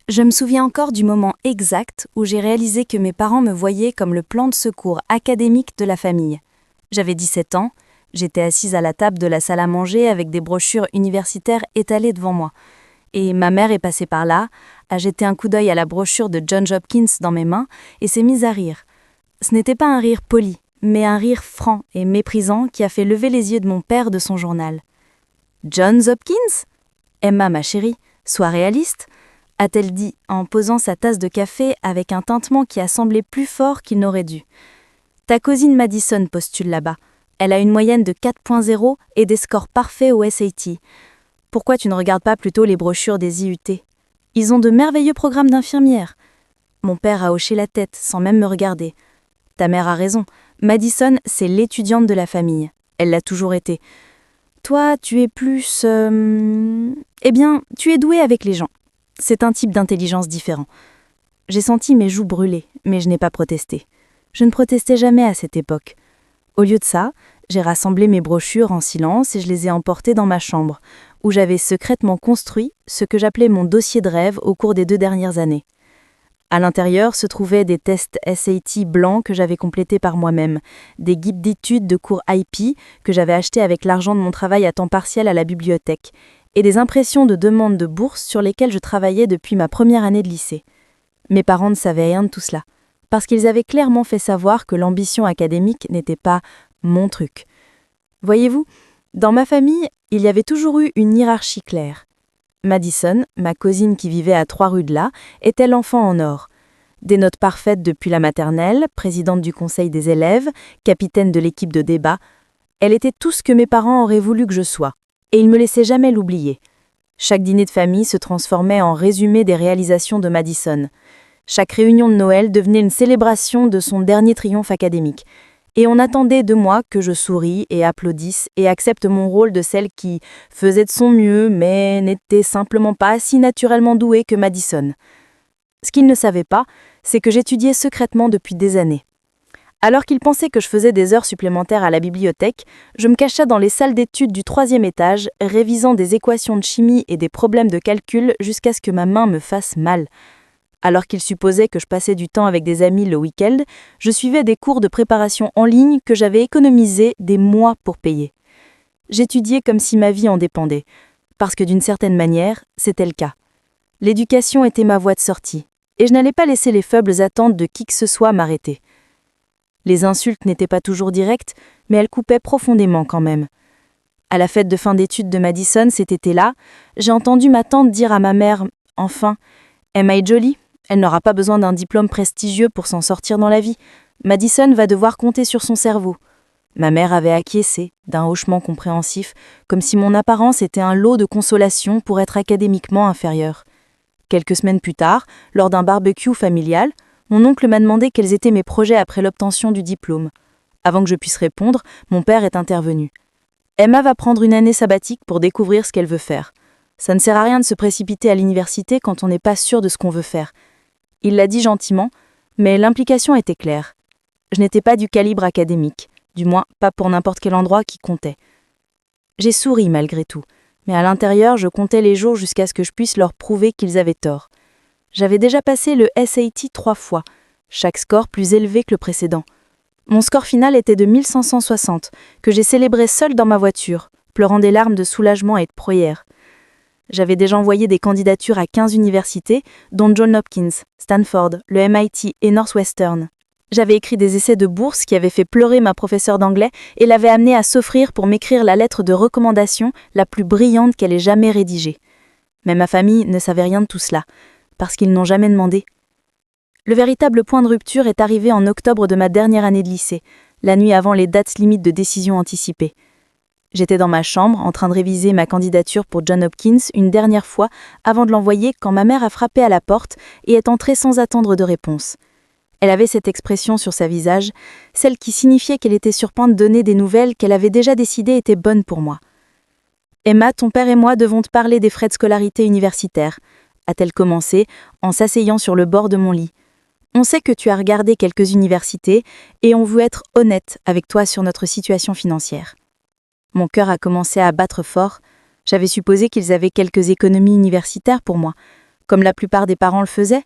Je me souviens encore du moment exact où j'ai réalisé que mes parents me voyaient comme le plan de secours académique de la famille. J'avais 17 ans, j'étais assise à la table de la salle à manger avec des brochures universitaires étalées devant moi. Et ma mère est passée par là, a jeté un coup d'œil à la brochure de Johns Hopkins dans mes mains et s'est mise à rire. Ce n'était pas un rire poli, mais un rire franc et méprisant qui a fait lever les yeux de mon père de son journal. « Johns Hopkins ? Emma, ma chérie, sois réaliste !» a-t-elle dit en posant sa tasse de café avec un tintement qui a semblé plus fort qu'il n'aurait dû. Ta cousine Madison postule là-bas. Elle a une moyenne de 4.0 et des scores parfaits au SAT. Pourquoi tu ne regardes pas plutôt les brochures des IUT ? Ils ont de merveilleux programmes d'infirmières. Mon père a hoché la tête sans même me regarder. Ta mère a raison. Madison, c'est l'étudiante de la famille. Elle l'a toujours été. Toi, tu es plus... tu es douée avec les gens. C'est un type d'intelligence différent. J'ai senti mes joues brûler, mais je n'ai pas protesté. Je ne protestais jamais à cette époque. Au lieu de ça, j'ai rassemblé mes brochures en silence et je les ai emportées dans ma chambre, où j'avais secrètement construit ce que j'appelais mon dossier de rêve au cours des 2 dernières années. À l'intérieur se trouvaient des tests SAT blancs que j'avais complétés par moi-même, des guides d'études de cours IP que j'avais achetés avec l'argent de mon travail à temps partiel à la bibliothèque, et des impressions de demandes de bourse sur lesquelles je travaillais depuis ma première année de lycée. Mes parents ne savaient rien de tout cela, parce qu'ils avaient clairement fait savoir que l'ambition académique n'était pas mon truc. Voyez-vous, dans ma famille, il y avait toujours eu une hiérarchie claire. Madison, ma cousine qui vivait à 3 rues de là, était l'enfant en or. Des notes parfaites depuis la maternelle, présidente du conseil des élèves, capitaine de l'équipe de débat. Elle était tout ce que mes parents auraient voulu que je sois. Et il ne me laissait jamais l'oublier. Chaque dîner de famille se transformait en résumé des réalisations de Madison. Chaque réunion de Noël devenait une célébration de son dernier triomphe académique. Et on attendait de moi que je sourie et applaudisse et accepte mon rôle de celle qui faisait de son mieux, mais n'était simplement pas si naturellement douée que Madison. Ce qu'il ne savait pas, c'est que j'étudiais secrètement depuis des années. Alors qu'il pensait que je faisais des heures supplémentaires à la bibliothèque, je me cachais dans les salles d'études du 3e étage, révisant des équations de chimie et des problèmes de calcul jusqu'à ce que ma main me fasse mal. Alors qu'il supposait que je passais du temps avec des amis le week-end, je suivais des cours de préparation en ligne que j'avais économisé des mois pour payer. J'étudiais comme si ma vie en dépendait, parce que d'une certaine manière, c'était le cas. L'éducation était ma voie de sortie, et je n'allais pas laisser les faibles attentes de qui que ce soit m'arrêter. Les insultes n'étaient pas toujours directes, mais elles coupaient profondément quand même. À la fête de fin d'études de Madison cet été-là, j'ai entendu ma tante dire à ma mère « Enfin, Emma est jolie, elle n'aura pas besoin d'un diplôme prestigieux pour s'en sortir dans la vie. Madison va devoir compter sur son cerveau. » Ma mère avait acquiescé, d'un hochement compréhensif, comme si mon apparence était un lot de consolation pour être académiquement inférieure. Quelques semaines plus tard, lors d'un barbecue familial, mon oncle m'a demandé quels étaient mes projets après l'obtention du diplôme. Avant que je puisse répondre, mon père est intervenu. Emma va prendre une année sabbatique pour découvrir ce qu'elle veut faire. Ça ne sert à rien de se précipiter à l'université quand on n'est pas sûr de ce qu'on veut faire. Il l'a dit gentiment, mais l'implication était claire. Je n'étais pas du calibre académique, du moins pas pour n'importe quel endroit qui comptait. J'ai souri malgré tout, mais à l'intérieur, je comptais les jours jusqu'à ce que je puisse leur prouver qu'ils avaient tort. J'avais déjà passé le SAT 3 fois, chaque score plus élevé que le précédent. Mon score final était de 1560, que j'ai célébré seul dans ma voiture, pleurant des larmes de soulagement et de prière. J'avais déjà envoyé des candidatures à 15 universités, dont Johns Hopkins, Stanford, le MIT et Northwestern. J'avais écrit des essais de bourse qui avaient fait pleurer ma professeure d'anglais et l'avaient amenée à s'offrir pour m'écrire la lettre de recommandation la plus brillante qu'elle ait jamais rédigée. Mais ma famille ne savait rien de tout cela, parce qu'ils n'ont jamais demandé. Le véritable point de rupture est arrivé en octobre de ma dernière année de lycée, la nuit avant les dates limites de décision anticipée. J'étais dans ma chambre en train de réviser ma candidature pour Johns Hopkins une dernière fois avant de l'envoyer quand ma mère a frappé à la porte et est entrée sans attendre de réponse. Elle avait cette expression sur sa visage, celle qui signifiait qu'elle était sur point de donner des nouvelles qu'elle avait déjà décidées étaient bonnes pour moi. « Emma, ton père et moi devons te parler des frais de scolarité universitaire », a-t-elle commencé en s'asseyant sur le bord de mon lit. « On sait que tu as regardé quelques universités et on veut être honnête avec toi sur notre situation financière. » Mon cœur a commencé à battre fort. J'avais supposé qu'ils avaient quelques économies universitaires pour moi. comme la plupart des parents le faisaient.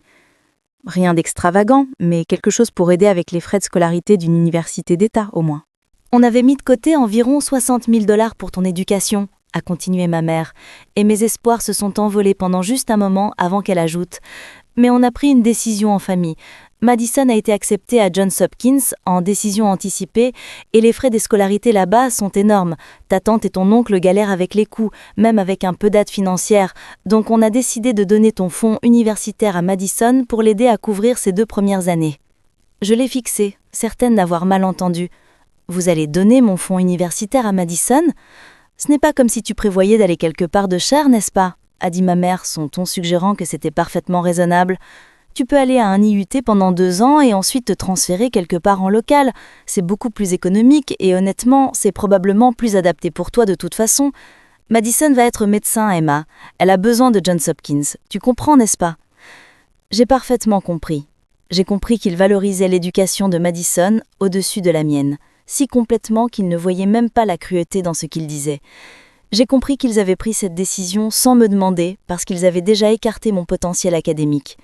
Rien d'extravagant, mais quelque chose pour aider avec les frais de scolarité d'une université d'État, au moins. On avait mis de côté environ 60 000 $ pour ton éducation, a continué ma mère, et mes espoirs se sont envolés pendant juste un moment avant qu'elle ajoute. Mais on a pris une décision en famille. Madison a été acceptée à Johns Hopkins en décision anticipée et les frais des scolarités là-bas sont énormes. Ta tante et ton oncle galèrent avec les coûts, même avec un peu d'aide financière. Donc on a décidé de donner ton fonds universitaire à Madison pour l'aider à couvrir ses 2 premières années. Je l'ai fixé, certaine d'avoir mal entendu. Vous allez donner mon fonds universitaire à Madison ? Ce n'est pas comme si tu prévoyais d'aller quelque part de cher, n'est-ce pas ? A dit ma mère, son ton suggérant que c'était parfaitement raisonnable. Tu peux aller à un IUT pendant 2 ans et ensuite te transférer quelque part en local. C'est beaucoup plus économique et honnêtement, c'est probablement plus adapté pour toi de toute façon. Madison va être médecin, Emma. Elle a besoin de Johns Hopkins. Tu comprends, n'est-ce pas ? J'ai parfaitement compris. J'ai compris qu'il valorisait l'éducation de Madison au-dessus de la mienne, si complètement qu'il ne voyait même pas la cruauté dans ce qu'il disait. J'ai compris qu'ils avaient pris cette décision sans me demander parce qu'ils avaient déjà écarté mon potentiel académique.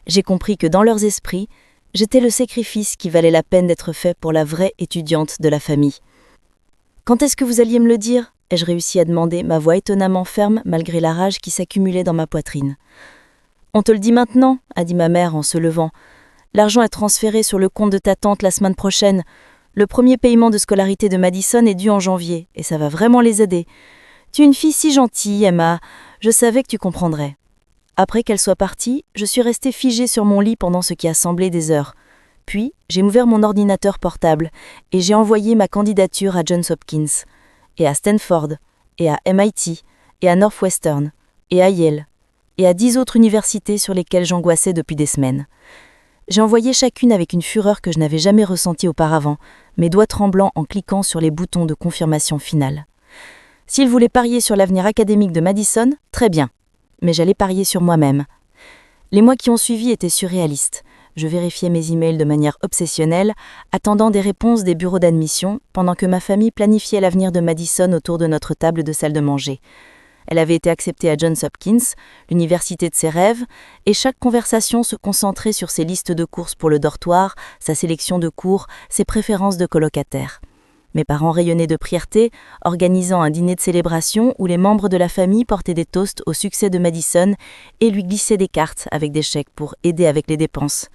J'ai compris que dans leurs esprits, j'étais le sacrifice qui valait la peine d'être fait pour la vraie étudiante de la famille. « Quand est-ce que vous alliez me le dire ?» ai-je réussi à demander, ma voix étonnamment ferme malgré la rage qui s'accumulait dans ma poitrine. « On te le dit maintenant » a dit ma mère en se levant. « L'argent est transféré sur le compte de ta tante la semaine prochaine. Le premier paiement de scolarité de Madison est dû en janvier, et ça va vraiment les aider. Tu es une fille si gentille, Emma. Je savais que tu comprendrais. » Après qu'elle soit partie, je suis restée figée sur mon lit pendant ce qui a semblé des heures. Puis, j'ai ouvert mon ordinateur portable et j'ai envoyé ma candidature à Johns Hopkins, et à Stanford, et à MIT, et à Northwestern, et à Yale, et à 10 autres universités sur lesquelles j'angoissais depuis des semaines. J'ai envoyé chacune avec une fureur que je n'avais jamais ressentie auparavant, mes doigts tremblants en cliquant sur les boutons de confirmation finale. S'il voulait parier sur l'avenir académique de Madison, très bien. Mais j'allais parier sur moi-même. Les mois qui ont suivi étaient surréalistes. Je vérifiais mes emails de manière obsessionnelle, attendant des réponses des bureaux d'admission, pendant que ma famille planifiait l'avenir de Madison autour de notre table de salle de manger. Elle avait été acceptée à Johns Hopkins, l'université de ses rêves, et chaque conversation se concentrait sur ses listes de courses pour le dortoir, sa sélection de cours, ses préférences de colocataires. Mes parents rayonnaient de fierté, organisant un dîner de célébration où les membres de la famille portaient des toasts au succès de Madison et lui glissaient des cartes avec des chèques pour aider avec les dépenses.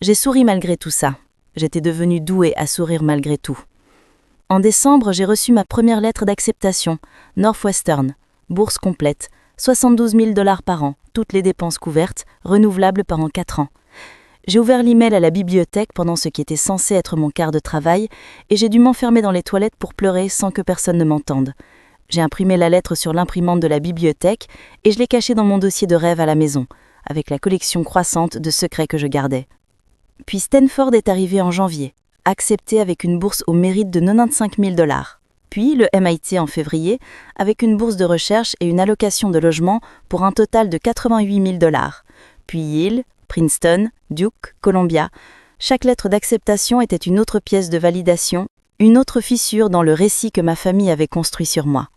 J'ai souri malgré tout ça. J'étais devenue douée à sourire malgré tout. En décembre, j'ai reçu ma première lettre d'acceptation, Northwestern, bourse complète, 72 000 $ par an, toutes les dépenses couvertes, renouvelables pendant 4 ans. J'ai ouvert l'email à la bibliothèque pendant ce qui était censé être mon quart de travail et j'ai dû m'enfermer dans les toilettes pour pleurer sans que personne ne m'entende. J'ai imprimé la lettre sur l'imprimante de la bibliothèque et je l'ai cachée dans mon dossier de rêve à la maison, avec la collection croissante de secrets que je gardais. Puis Stanford est arrivé en janvier, accepté avec une bourse au mérite de 95 000 $. Puis le MIT en février, avec une bourse de recherche et une allocation de logement pour un total de 88 000 $. Puis Yale, Princeton, Duke, Columbia. Chaque lettre d'acceptation était une autre pièce de validation, une autre fissure dans le récit que ma famille avait construit sur moi.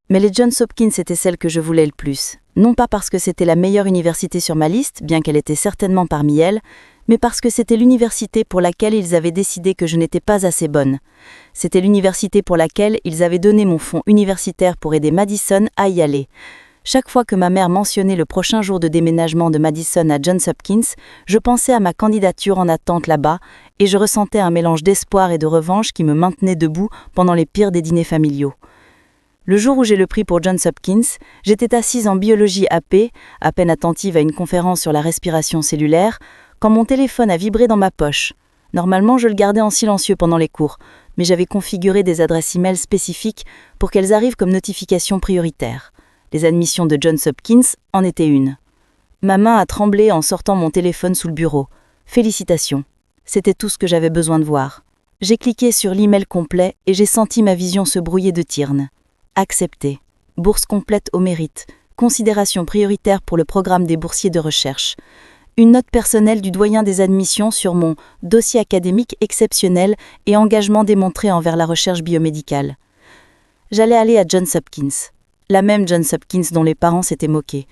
Mais les Johns Hopkins étaient celle que je voulais le plus, non pas parce que c'était la meilleure université sur ma liste, bien qu'elle était certainement parmi elles, mais parce que c'était l'université pour laquelle ils avaient décidé que je n'étais pas assez bonne. C'était l'université pour laquelle ils avaient donné mon fonds universitaire pour aider Madison à y aller. Chaque fois que ma mère mentionnait le prochain jour de déménagement de Madison à Johns Hopkins, je pensais à ma candidature en attente là-bas et je ressentais un mélange d'espoir et de revanche qui me maintenait debout pendant les pires des dîners familiaux. Le jour où j'ai le prix pour Johns Hopkins, j'étais assise en biologie AP, à peine attentive à une conférence sur la respiration cellulaire, quand mon téléphone a vibré dans ma poche. Normalement, je le gardais en silencieux pendant les cours, mais j'avais configuré des adresses e-mail spécifiques pour qu'elles arrivent comme notifications prioritaires. Les admissions de Johns Hopkins en étaient une. Ma main a tremblé en sortant mon téléphone sous le bureau. Félicitations. C'était tout ce que j'avais besoin de voir. J'ai cliqué sur l'email complet et j'ai senti ma vision se brouiller de tirnes. Accepté. Bourse complète au mérite. Considération prioritaire pour le programme des boursiers de recherche. Une note personnelle du doyen des admissions sur mon dossier académique exceptionnel et engagement démontré envers la recherche biomédicale. J'allais aller à Johns Hopkins. La même Johns Hopkins dont les parents s'étaient moqués.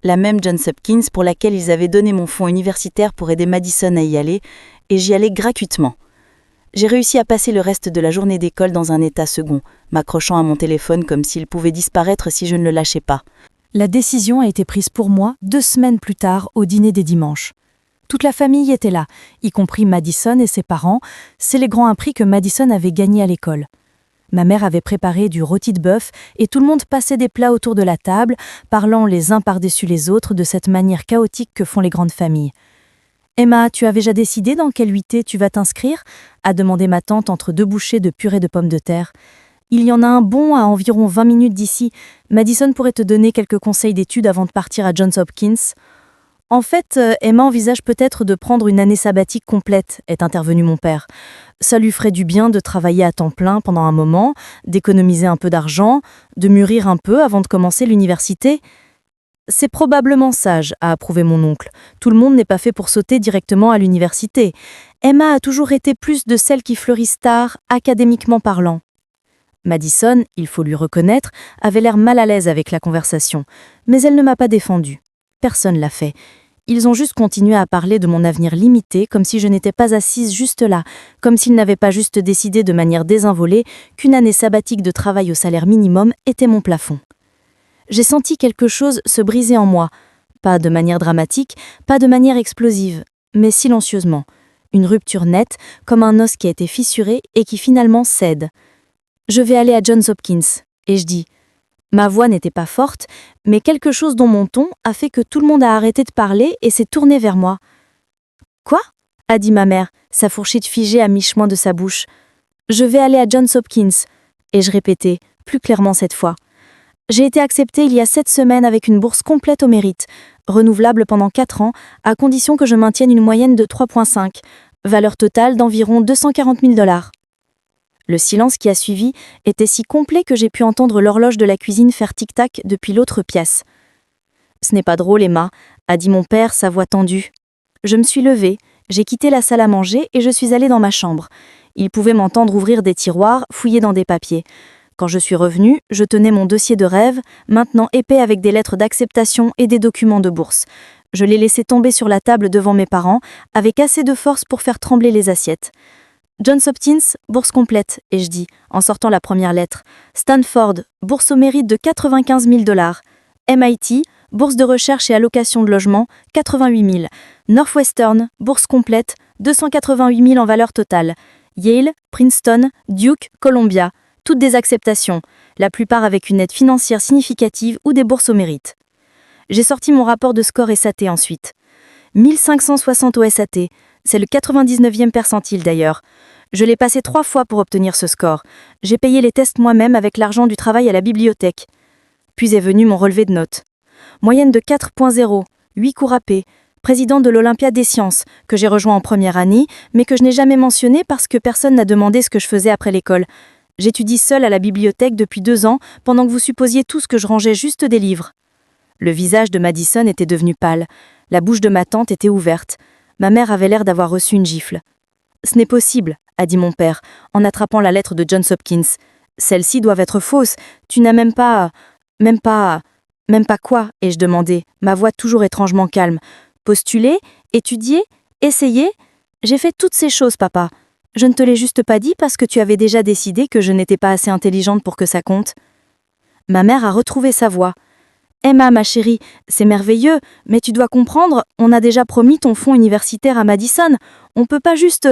la même Johns Hopkins pour laquelle ils avaient donné mon fonds universitaire pour aider Madison à y aller, et j'y allais gratuitement. J'ai réussi à passer le reste de la journée d'école dans un état second, m'accrochant à mon téléphone comme s'il pouvait disparaître si je ne le lâchais pas. La décision a été prise pour moi 2 semaines plus tard au dîner des dimanches. Toute la famille était là, y compris Madison et ses parents, célébrant un prix que Madison avait gagné à l'école. Ma mère avait préparé du rôti de bœuf et tout le monde passait des plats autour de la table, parlant les uns par-dessus les autres de cette manière chaotique que font les grandes familles. « Emma, tu as déjà décidé dans quel UT tu vas t'inscrire ?» a demandé ma tante entre 2 bouchées de purée de pommes de terre. « Il y en a un bon à environ 20 minutes d'ici. Madison pourrait te donner quelques conseils d'études avant de partir à Johns Hopkins. » « En fait, Emma envisage peut-être de prendre une année sabbatique complète, » est intervenu mon père. « Ça lui ferait du bien de travailler à temps plein pendant un moment, d'économiser un peu d'argent, de mûrir un peu avant de commencer l'université. » « C'est probablement sage, » a approuvé mon oncle. « Tout le monde n'est pas fait pour sauter directement à l'université. Emma a toujours été plus de celles qui fleurissent tard, académiquement parlant. » Madison, il faut lui reconnaître, avait l'air mal à l'aise avec la conversation, mais elle ne m'a pas défendue. Personne l'a fait. Ils ont juste continué à parler de mon avenir limité, comme si je n'étais pas assise juste là, comme s'ils n'avaient pas juste décidé de manière désinvolée qu'une année sabbatique de travail au salaire minimum était mon plafond. J'ai senti quelque chose se briser en moi, pas de manière dramatique, pas de manière explosive, mais silencieusement. Une rupture nette, comme un os qui a été fissuré et qui finalement cède. Je vais aller à Johns Hopkins, et je dis. Ma voix n'était pas forte, mais quelque chose dans mon ton a fait que tout le monde a arrêté de parler et s'est tourné vers moi. « Quoi ?» a dit ma mère, sa fourchette figée à mi-chemin de sa bouche. « Je vais aller à Johns Hopkins. » Et je répétais, plus clairement cette fois. J'ai été acceptée il y a 7 semaines avec une bourse complète au mérite, renouvelable pendant 4 ans, à condition que je maintienne une moyenne de 3,5, valeur totale d'environ 240 000 $. Le silence qui a suivi était si complet que j'ai pu entendre l'horloge de la cuisine faire tic-tac depuis l'autre pièce. « Ce n'est pas drôle, Emma », a dit mon père, sa voix tendue. Je me suis levée, j'ai quitté la salle à manger et je suis allée dans ma chambre. Il pouvait m'entendre ouvrir des tiroirs, fouiller dans des papiers. Quand je suis revenue, je tenais mon dossier de rêve, maintenant épais avec des lettres d'acceptation et des documents de bourse. Je l'ai laissé tomber sur la table devant mes parents, avec assez de force pour faire trembler les assiettes. Johns Hopkins, bourse complète, ai-je dit, en sortant la première lettre. Stanford, bourse au mérite de 95 000 $. MIT, bourse de recherche et allocation de logement, 88 000. Northwestern, bourse complète, 288 000 en valeur totale. Yale, Princeton, Duke, Columbia. Toutes des acceptations, la plupart avec une aide financière significative ou des bourses au mérite. J'ai sorti mon rapport de score SAT ensuite. 1560 au SAT, c'est le 99e percentile d'ailleurs. Je l'ai passé 3 fois pour obtenir ce score. J'ai payé les tests moi-même avec l'argent du travail à la bibliothèque. Puis est venu mon relevé de notes. Moyenne de 4,0, 8 cours AP, président de l'Olympiade des sciences, que j'ai rejoint en première année, mais que je n'ai jamais mentionné parce que personne n'a demandé ce que je faisais après l'école. J'étudie seule à la bibliothèque depuis 2 ans, pendant que vous supposiez tous que je rangeais juste des livres. Le visage de Madison était devenu pâle. La bouche de ma tante était ouverte. Ma mère avait l'air d'avoir reçu une gifle. « Ce n'est possible », a dit mon père, en attrapant la lettre de Johns Hopkins. « Celles-ci doivent être fausses. Tu n'as même pas... » « Même pas quoi ?» ai-je demandé, ma voix toujours étrangement calme. « Postuler ? Étudier ? Essayer ? J'ai fait toutes ces choses, papa. Je ne te l'ai juste pas dit parce que tu avais déjà décidé que je n'étais pas assez intelligente pour que ça compte. » Ma mère a retrouvé sa voix. « Emma, ma chérie, c'est merveilleux, mais tu dois comprendre, on a déjà promis ton fonds universitaire à Madison. On peut pas juste...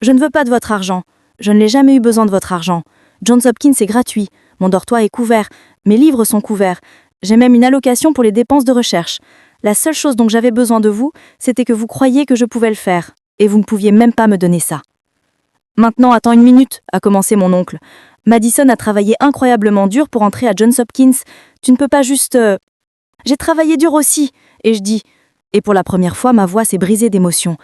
Je ne veux pas de votre argent. Je ne l'ai jamais eu besoin de votre argent. Johns Hopkins est gratuit. Mon dortoir est couvert. Mes livres sont couverts. J'ai même une allocation pour les dépenses de recherche. La seule chose dont j'avais besoin de vous, c'était que vous croyiez que je pouvais le faire. Et vous ne pouviez même pas me donner ça. » « Maintenant, attends 1 minute, » a commencé mon oncle. « Madison a travaillé incroyablement dur pour entrer à Johns Hopkins. Tu ne peux pas juste... J'ai travaillé dur aussi, et je dis. Et pour la première fois, ma voix s'est brisée d'émotion.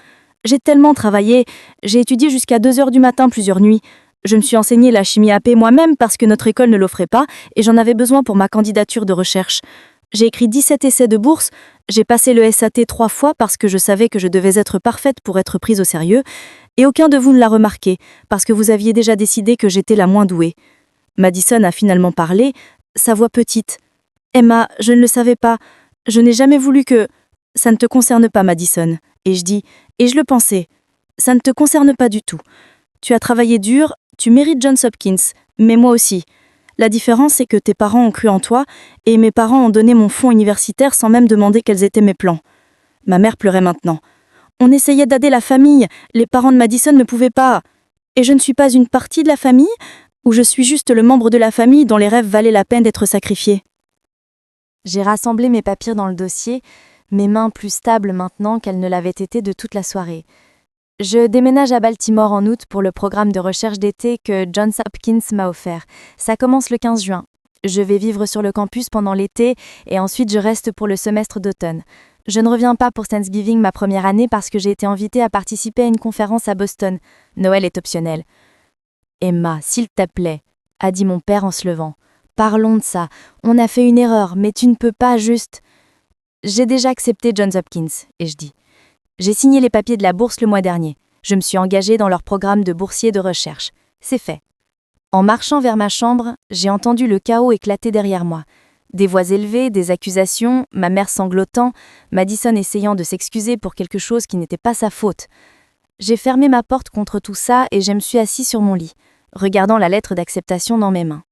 J'ai tellement travaillé, j'ai étudié jusqu'à 2 heures du matin plusieurs nuits. Je me suis enseigné la chimie AP moi-même parce que notre école ne l'offrait pas et j'en avais besoin pour ma candidature de recherche. J'ai écrit 17 essais de bourse, j'ai passé le SAT 3 fois parce que je savais que je devais être parfaite pour être prise au sérieux, et aucun de vous ne l'a remarqué parce que vous aviez déjà décidé que j'étais la moins douée. Madison a finalement parlé, sa voix petite. « Emma, je ne le savais pas. Je n'ai jamais voulu que... Ça ne te concerne pas, Madison. Et je dis, et je le pensais, ça ne te concerne pas du tout. Tu as travaillé dur, tu mérites Johns Hopkins, mais moi aussi. La différence, c'est que tes parents ont cru en toi, et mes parents ont donné mon fonds universitaire sans même demander quels étaient mes plans. Ma mère pleurait maintenant. On essayait d'aider la famille, les parents de Madison ne pouvaient pas. Et je ne suis pas une partie de la famille, ou je suis juste le membre de la famille dont les rêves valaient la peine d'être sacrifiés. J'ai rassemblé mes papiers dans le dossier, mes mains plus stables maintenant qu'elles ne l'avaient été de toute la soirée. Je déménage à Baltimore en août pour le programme de recherche d'été que Johns Hopkins m'a offert. Ça commence le 15 juin. Je vais vivre sur le campus pendant l'été et ensuite je reste pour le semestre d'automne. Je ne reviens pas pour Thanksgiving ma première année parce que j'ai été invitée à participer à une conférence à Boston. Noël est optionnel. Emma, s'il te plaît, a dit mon père en se levant. Parlons de ça. On a fait une erreur, mais tu ne peux pas juste... J'ai déjà accepté Johns Hopkins, et je dis. J'ai signé les papiers de la bourse le mois dernier. Je me suis engagée dans leur programme de boursier de recherche. C'est fait. En marchant vers ma chambre, j'ai entendu le chaos éclater derrière moi. Des voix élevées, des accusations, ma mère sanglotant, Madison essayant de s'excuser pour quelque chose qui n'était pas sa faute. J'ai fermé ma porte contre tout ça et je me suis assise sur mon lit, regardant la lettre d'acceptation dans mes mains.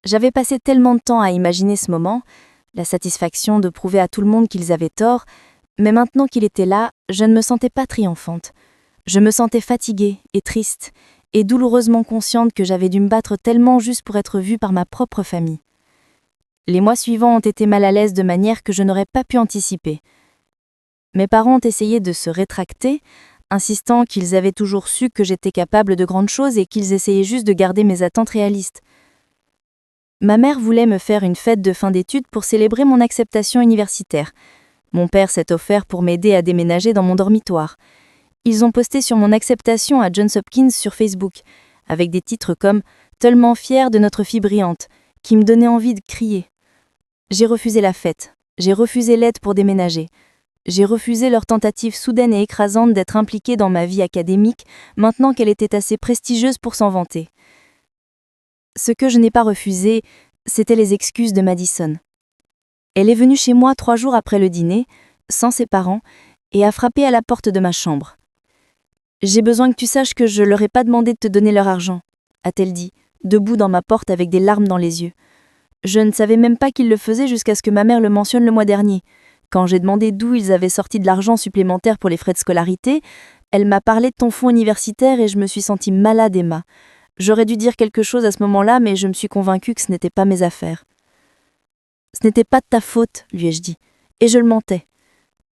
J'avais passé tellement de temps à imaginer ce moment, la satisfaction de prouver à tout le monde qu'ils avaient tort, mais maintenant qu'il était là, je ne me sentais pas triomphante. Je me sentais fatiguée et triste, et douloureusement consciente que j'avais dû me battre tellement juste pour être vue par ma propre famille. Les mois suivants ont été mal à l'aise de manière que je n'aurais pas pu anticiper. Mes parents ont essayé de se rétracter, insistant qu'ils avaient toujours su que j'étais capable de grandes choses et qu'ils essayaient juste de garder mes attentes réalistes. Ma mère voulait me faire une fête de fin d'études pour célébrer mon acceptation universitaire. Mon père s'est offert pour m'aider à déménager dans mon dormitoire. Ils ont posté sur mon acceptation à Johns Hopkins sur Facebook, avec des titres comme « Tellement fière de notre fille brillante », qui me donnaient envie de crier. J'ai refusé la fête, j'ai refusé l'aide pour déménager. J'ai refusé leur tentative soudaine et écrasante d'être impliquée dans ma vie académique, maintenant qu'elle était assez prestigieuse pour s'en vanter. Ce que je n'ai pas refusé, c'était les excuses de Madison. Elle est venue chez moi 3 jours après le dîner, sans ses parents, et a frappé à la porte de ma chambre. « J'ai besoin que tu saches que je leur ai pas demandé de te donner leur argent », a-t-elle dit, debout dans ma porte avec des larmes dans les yeux. Je ne savais même pas qu'ils le faisaient jusqu'à ce que ma mère le mentionne le mois dernier. Quand j'ai demandé d'où ils avaient sorti de l'argent supplémentaire pour les frais de scolarité, elle m'a parlé de ton fonds universitaire et je me suis sentie malade, Emma. J'aurais dû dire quelque chose à ce moment-là, mais je me suis convaincue que ce n'était pas mes affaires. Ce n'était pas de ta faute, lui ai-je dit, et je le mentais.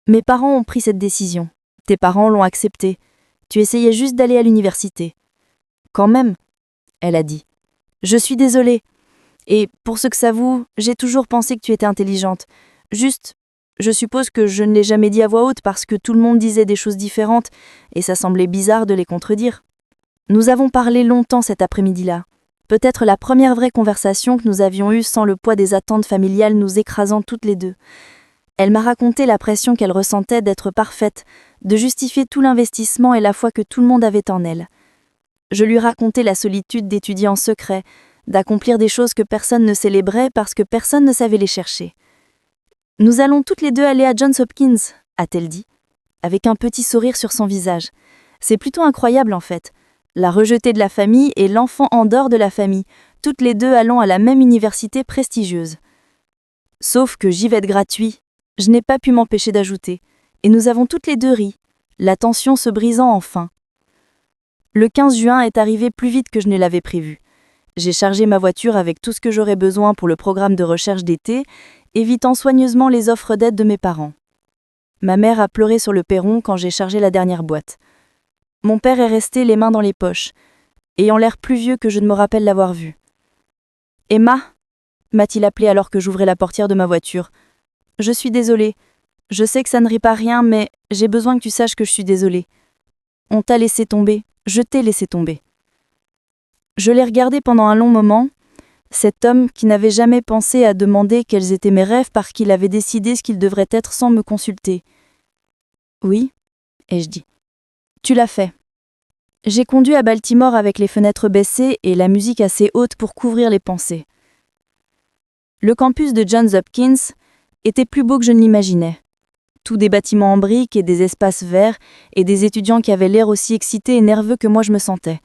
Mes parents ont pris cette décision. Tes parents l'ont acceptée. Tu essayais juste d'aller à l'université. Quand même, elle a dit. Je suis désolée. Et pour ce que ça vaut, j'ai toujours pensé que tu étais intelligente. Juste, je suppose que je ne l'ai jamais dit à voix haute parce que tout le monde disait des choses différentes et ça semblait bizarre de les contredire. Nous avons parlé longtemps cet après-midi-là. Peut-être la première vraie conversation que nous avions eue sans le poids des attentes familiales nous écrasant toutes les deux. Elle m'a raconté la pression qu'elle ressentait d'être parfaite, de justifier tout l'investissement et la foi que tout le monde avait en elle. Je lui racontais la solitude d'étudier en secret, d'accomplir des choses que personne ne célébrait parce que personne ne savait les chercher. « Nous allons toutes les deux aller à Johns Hopkins », a-t-elle dit, avec un petit sourire sur son visage. C'est plutôt incroyable en fait. La rejetée de la famille et l'enfant en dehors de la famille, toutes les deux allant à la même université prestigieuse. Sauf que j'y vais de gratuit, je n'ai pas pu m'empêcher d'ajouter, et nous avons toutes les deux ri, la tension se brisant enfin. Le 15 juin est arrivé plus vite que je ne l'avais prévu. J'ai chargé ma voiture avec tout ce que j'aurais besoin pour le programme de recherche d'été, évitant soigneusement les offres d'aide de mes parents. Ma mère a pleuré sur le perron quand j'ai chargé la dernière boîte. Mon père est resté les mains dans les poches, ayant l'air plus vieux que je ne me rappelle l'avoir vu. « Emma » m'a-t-il appelé alors que j'ouvrais la portière de ma voiture. « Je suis désolée. Je sais que ça ne répare rien, mais j'ai besoin que tu saches que je suis désolée. On t'a laissé tomber, je t'ai laissé tomber. » Je l'ai regardé pendant un long moment, cet homme qui n'avait jamais pensé à demander quels étaient mes rêves parce qu'il avait décidé ce qu'ils devraient être sans me consulter. « Oui » ai-je dit. « Tu l'as fait. » J'ai conduit à Baltimore avec les fenêtres baissées et la musique assez haute pour couvrir les pensées. Le campus de Johns Hopkins, était plus beau que je ne l'imaginais. Tous des bâtiments en briques et des espaces verts et des étudiants qui avaient l'air aussi excités et nerveux que moi je me sentais.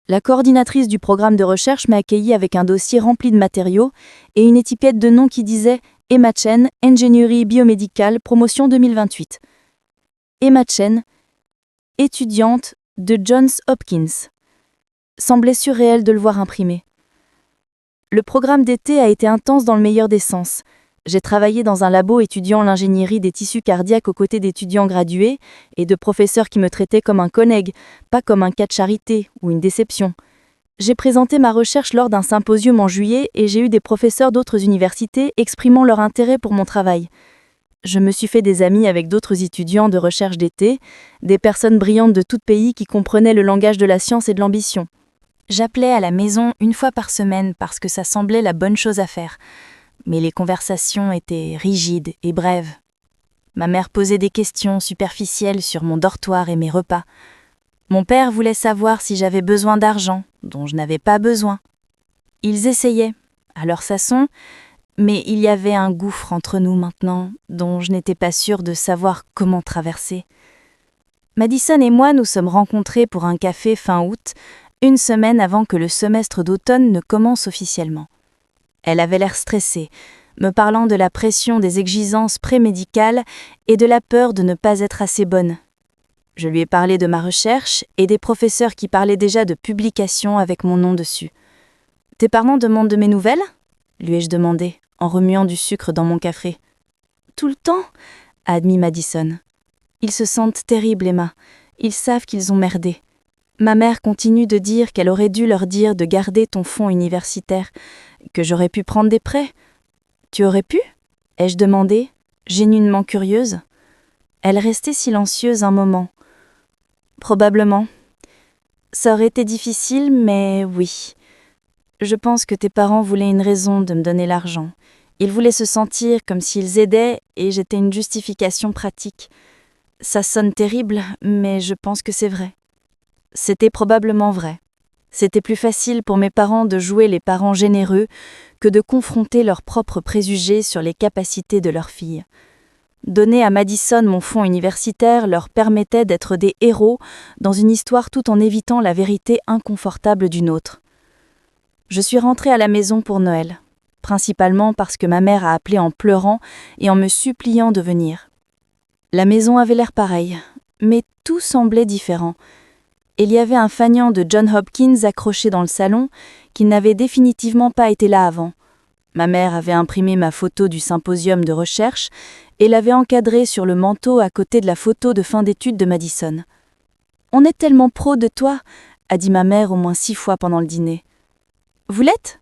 La coordinatrice du programme de recherche m'a accueillie avec un dossier rempli de matériaux et une étiquette de nom qui disait « Emma Chen, ingénierie biomédicale, promotion 2028 ». Emma Chen, étudiante de Johns Hopkins. Semblait surréel de le voir imprimé. Le programme d'été a été intense dans le meilleur des sens. J'ai travaillé dans un labo étudiant l'ingénierie des tissus cardiaques aux côtés d'étudiants gradués et de professeurs qui me traitaient comme un collègue, pas comme un cas de charité ou une déception. J'ai présenté ma recherche lors d'un symposium en juillet et j'ai eu des professeurs d'autres universités exprimant leur intérêt pour mon travail. Je me suis fait des amis avec d'autres étudiants de recherche d'été, des personnes brillantes de tout pays qui comprenaient le langage de la science et de l'ambition. J'appelais à la maison une fois par semaine parce que ça semblait la bonne chose à faire. Mais les conversations étaient rigides et brèves. Ma mère posait des questions superficielles sur mon dortoir et mes repas. Mon père voulait savoir si j'avais besoin d'argent, dont je n'avais pas besoin. Ils essayaient, à leur façon, mais il y avait un gouffre entre nous maintenant, dont je n'étais pas sûre de savoir comment traverser. Madison et moi nous sommes rencontrés pour un café fin août, une semaine avant que le semestre d'automne ne commence officiellement. Elle avait l'air stressée, me parlant de la pression des exigences prémédicales et de la peur de ne pas être assez bonne. Je lui ai parlé de ma recherche et des professeurs qui parlaient déjà de publications avec mon nom dessus. « Tes parents demandent de mes nouvelles ?» lui ai-je demandé, en remuant du sucre dans mon café. « Tout le temps ?» a admis Madison. « Ils se sentent terribles, Emma. Ils savent qu'ils ont merdé. Ma mère continue de dire qu'elle aurait dû leur dire de garder ton fonds universitaire, que j'aurais pu prendre des prêts. Tu aurais pu ? Ai-je demandé, génuinement curieuse. Elle restait silencieuse un moment. Probablement. Ça aurait été difficile, mais oui. Je pense que tes parents voulaient une raison de me donner l'argent. Ils voulaient se sentir comme s'ils aidaient et j'étais une justification pratique. Ça sonne terrible, mais je pense que c'est vrai. C'était probablement vrai. C'était plus facile pour mes parents de jouer les parents généreux que de confronter leurs propres préjugés sur les capacités de leur fille. Donner à Madison mon fonds universitaire leur permettait d'être des héros dans une histoire tout en évitant la vérité inconfortable d'une autre. Je suis rentrée à la maison pour Noël, principalement parce que ma mère a appelé en pleurant et en me suppliant de venir. La maison avait l'air pareille, mais tout semblait différent. Il y avait un fanion de Johns Hopkins accroché dans le salon qui n'avait définitivement pas été là avant. Ma mère avait imprimé ma photo du symposium de recherche et l'avait encadrée sur le manteau à côté de la photo de fin d'études de Madison. « On est tellement pro de toi », a dit ma mère au moins 6 fois pendant le dîner. « Vous l'êtes ?»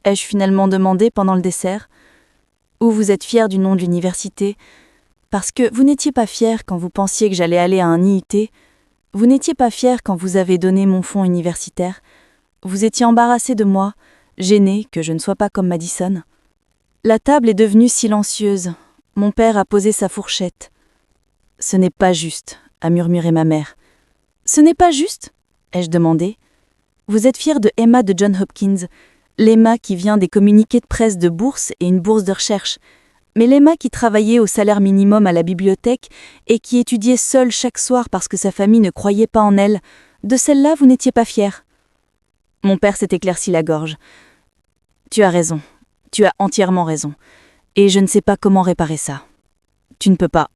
ai-je finalement demandé pendant le dessert. « Ou vous êtes fier du nom de l'université ? Parce que vous n'étiez pas fier quand vous pensiez que j'allais aller à un IUT. Vous n'étiez pas fier quand vous avez donné mon fonds universitaire. Vous étiez embarrassé de moi, gêné que je ne sois pas comme Madison. » La table est devenue silencieuse. Mon père a posé sa fourchette. « Ce n'est pas juste, » a murmuré ma mère. « Ce n'est pas juste ?» ai-je demandé. « Vous êtes fier de Emma de Johns Hopkins, l'Emma qui vient des communiqués de presse de bourse et une bourse de recherche. Mais l'Emma qui travaillait au salaire minimum à la bibliothèque et qui étudiait seule chaque soir parce que sa famille ne croyait pas en elle, de celle-là vous n'étiez pas fier. » Mon père s'est éclairci la gorge. « Tu as raison, tu as entièrement raison. Et je ne sais pas comment réparer ça. »« Tu ne peux pas, »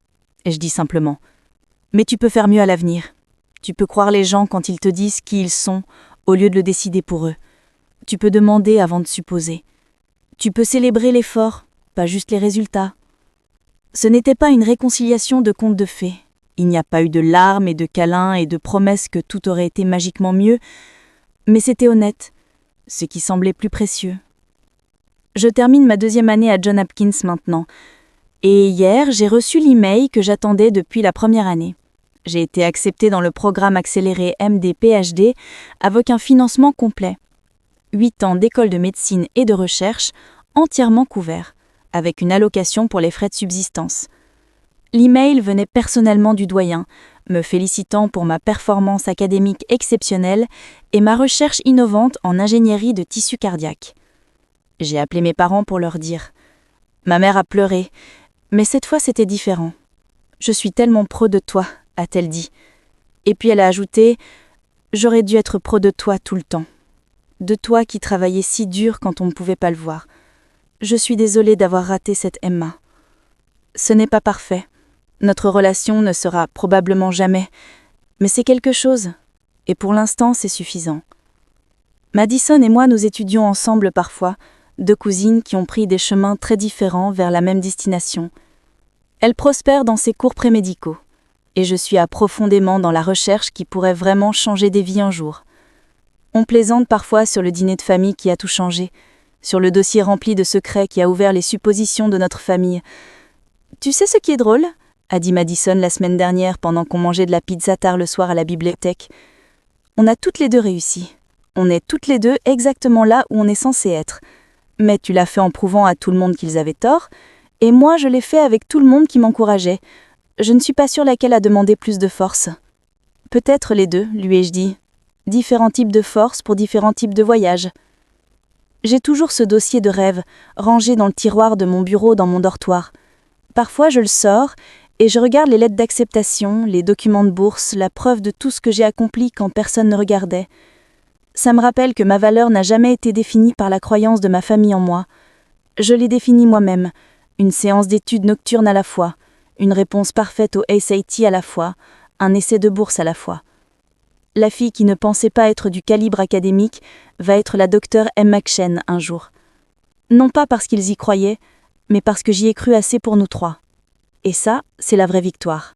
ai-je dit simplement. « Mais tu peux faire mieux à l'avenir. Tu peux croire les gens quand ils te disent qui ils sont, au lieu de le décider pour eux. Tu peux demander avant de supposer. Tu peux célébrer l'effort, pas juste les résultats. » Ce n'était pas une réconciliation de contes de fées. Il n'y a pas eu de larmes et de câlins et de promesses que tout aurait été magiquement mieux, mais c'était honnête, ce qui semblait plus précieux. Je termine ma 2e année à Johns Hopkins maintenant, et hier j'ai reçu l'email que j'attendais depuis la première année. J'ai été acceptée dans le programme accéléré MD-PhD avec un financement complet. 8 ans d'école de médecine et de recherche entièrement couverts, avec une allocation pour les frais de subsistance. L'email venait personnellement du doyen, me félicitant pour ma performance académique exceptionnelle et ma recherche innovante en ingénierie de tissu cardiaque. J'ai appelé mes parents pour leur dire Ma mère a pleuré, mais cette fois c'était différent. Je suis tellement pro de toi, a-t-elle dit. Et puis elle a ajouté, j'aurais dû être pro de toi tout le temps. De toi qui travaillais si dur quand on ne pouvait pas le voir. Je suis désolée d'avoir raté cette Emma. Ce n'est pas parfait. Notre relation ne sera probablement jamais, mais c'est quelque chose, et pour l'instant c'est suffisant. Madison et moi nous étudions ensemble parfois, deux cousines qui ont pris des chemins très différents vers la même destination. Elle prospère dans ses cours prémédicaux, et je suis profondément dans la recherche qui pourrait vraiment changer des vies un jour. On plaisante parfois sur le dîner de famille qui a tout changé, sur le dossier rempli de secrets qui a ouvert les suppositions de notre famille. « Tu sais ce qui est drôle ?» a dit Madison la semaine dernière pendant qu'on mangeait de la pizza tard le soir à la bibliothèque. « On a toutes les deux réussi. On est toutes les deux exactement là où on est censé être. Mais tu l'as fait en prouvant à tout le monde qu'ils avaient tort, et moi je l'ai fait avec tout le monde qui m'encourageait. Je ne suis pas sûre laquelle a demandé plus de force. » « Peut-être les deux, lui ai-je dit. Différents types de force pour différents types de voyages. J'ai toujours ce dossier de rêve, rangé dans le tiroir de mon bureau dans mon dortoir. Parfois je le sors, et je regarde les lettres d'acceptation, les documents de bourse, la preuve de tout ce que j'ai accompli quand personne ne regardait. Ça me rappelle que ma valeur n'a jamais été définie par la croyance de ma famille en moi. Je l'ai définie moi-même, une séance d'études nocturnes à la fois, une réponse parfaite au SAT à la fois, un essai de bourse à la fois. La fille qui ne pensait pas être du calibre académique va être la docteure M. McShane un jour. Non pas parce qu'ils y croyaient, mais parce que j'y ai cru assez pour nous trois. Et ça, c'est la vraie victoire.